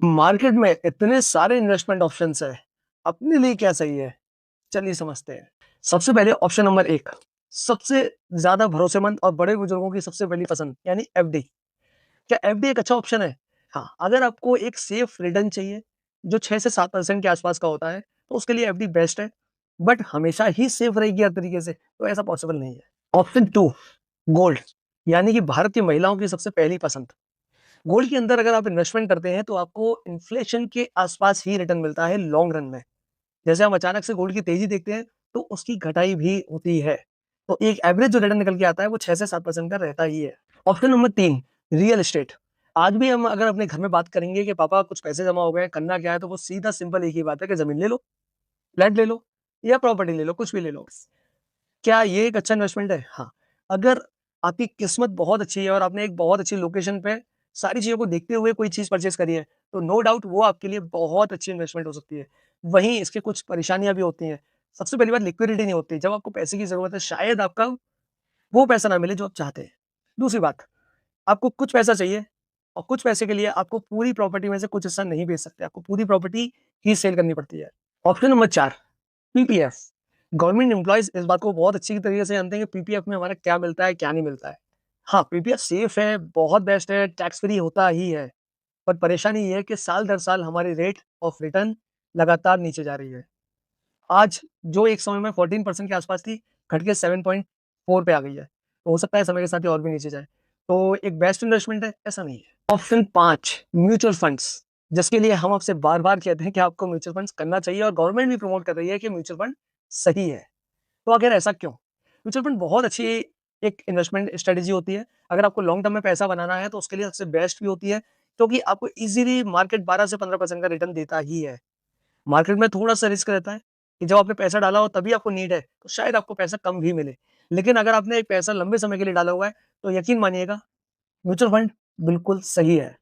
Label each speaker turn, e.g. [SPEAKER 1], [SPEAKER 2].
[SPEAKER 1] Market में इतने सारे इन्वेस्टमेंट ऑप्शंस है, अपने लिए क्या सही है? चलिए समझते हैं। सबसे पहले ऑप्शन नंबर एक, सबसे ज्यादा भरोसेमंद और बड़े बुजुर्गों की सबसे पहली पसंद यानी एफडी। क्या एफडी एक अच्छा ऑप्शन है? हाँ, अगर आपको एक सेफ रिटर्न चाहिए जो 6 से 7% के आसपास का होता है तो उसके लिए एफडी बेस्ट है। बट हमेशा ही सेफ रहेगी हर तरीके से तो ऐसा पॉसिबल नहीं है। ऑप्शन टू, गोल्ड, यानी कि भारत की महिलाओं की सबसे पहली पसंद। गोल्ड के अंदर अगर आप इन्वेस्टमेंट करते हैं तो आपको इन्फ्लेशन के आसपास ही रिटर्न मिलता है लॉन्ग रन में। जैसे हम अचानक से गोल्ड की तेजी देखते हैं तो उसकी घटाई भी होती है। तो एक एवरेज जो रिटर्न निकल के आता है वो 6 से 7% का रहता ही है। ऑप्शन नंबर तीन, रियल एस्टेट। आज भी हम अगर अपने घर में बात करेंगे कि पापा कुछ पैसे जमा हो गए करना क्या है, तो वो सीधा सिंपल एक ही बात है कि जमीन ले लो, फ्लैट ले लो या प्रॉपर्टी ले लो, कुछ भी ले लो। क्या ये एक अच्छा इन्वेस्टमेंट है? हाँ, अगर आपकी किस्मत बहुत अच्छी है और आपने एक बहुत अच्छी लोकेशन पे सारी चीजों को देखते हुए कोई चीज परचेस करी है तो नो डाउट वो आपके लिए बहुत अच्छी इन्वेस्टमेंट हो सकती है। वहीं इसके कुछ परेशानियां भी होती हैं। सबसे पहली बात, लिक्विडिटी नहीं होती। जब आपको पैसे की जरूरत है शायद आपका वो पैसा ना मिले जो आप चाहते हैं। दूसरी बात, आपको कुछ पैसा चाहिए और कुछ पैसे के लिए आपको पूरी प्रॉपर्टी में से कुछ हिस्सा नहीं बेच सकते, आपको पूरी प्रॉपर्टी ही सेल करनी पड़ती है। ऑप्शन नंबर चार, पीपीएफ। गवर्नमेंट एम्प्लॉयज इस बात को बहुत अच्छी तरीके से जानते हैं कि पीपीएफ में हमारा क्या मिलता है क्या नहीं मिलता है। हाँ, पीपीएफ सेफ है, बहुत बेस्ट है, टैक्स फ्री होता ही है। पर परेशानी ये है कि साल दर साल हमारी रेट ऑफ रिटर्न लगातार नीचे जा रही है। आज जो एक समय में 14% के आसपास थी, घट के 7.4 पे आ गई है। तो हो सकता है समय के साथ ही और भी नीचे जाए। तो एक बेस्ट इन्वेस्टमेंट है ऐसा नहीं है। ऑप्शन पांच, म्यूचुअल फंड्स, जिसके लिए हम आपसे बार बार कहते हैं कि आपको म्यूचुअल फंड्स करना चाहिए और गवर्नमेंट भी प्रमोट कर रही है कि म्यूचुअल फंड सही है। तो आखिर ऐसा क्यों? म्यूचुअल फंड बहुत अच्छी एक इन्वेस्टमेंट स्ट्रेटेजी होती है। अगर आपको लॉन्ग टर्म में पैसा बनाना है तो उसके लिए सबसे बेस्ट भी होती है, क्योंकि आपको इजीली मार्केट 12 से 15% का रिटर्न देता ही है। मार्केट में थोड़ा सा रिस्क रहता है कि जब आपने पैसा डाला हो तभी आपको नीड है तो शायद आपको पैसा कम भी मिले। लेकिन अगर आपने एक पैसा लंबे समय के लिए डाला हुआ है तो यकीन मानिएगा म्यूचुअल फंड बिल्कुल सही है।